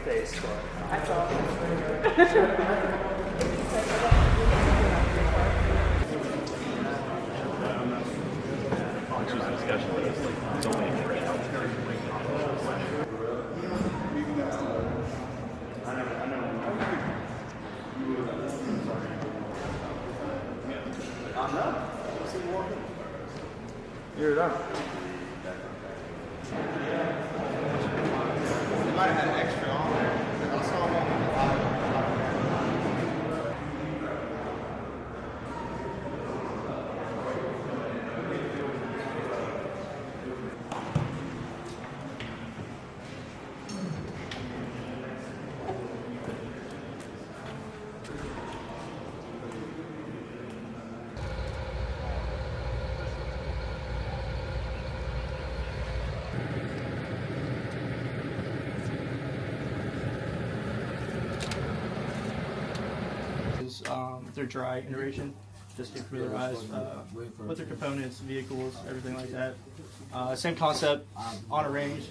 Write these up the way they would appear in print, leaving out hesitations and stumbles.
face, but I saw it. You're done. You might have had an extra on there. I saw one with a lot of their dry iteration, just to familiarize with their components, vehicles, everything like that. Same concept on a range.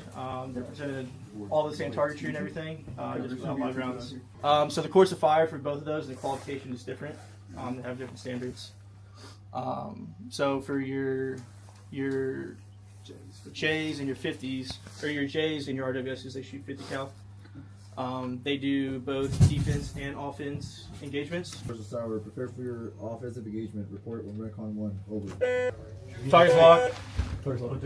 They're presented all the same targetry and everything, just without live rounds. So the course of fire for both of those, the qualification is different. They have different standards. So for your J's and your 50s, or your J's and your RWSs, they shoot 50 cal. They do both defense and offense engagements. First Tower, prepare for your offensive engagement. Report when Recon 1. Over. Target's locked. Target's locked.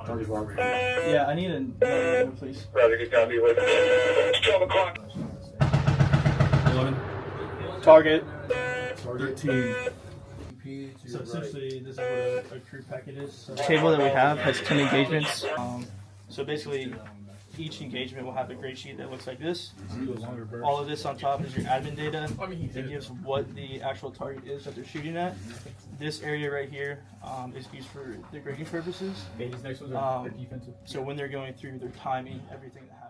Target's locked. Yeah, I need a please. Roger, good copy. Wait. It's 12 o'clock. 11. Target. 13. So essentially, this is what a crew packet is. So the table that we have has 10 engagements. So basically, each engagement will have a grade sheet that looks like this. All of this on top is your admin data. It gives what the actual target is that they're shooting at. This area right here is used for the grading purposes. So when they're going through their timing, everything that happens.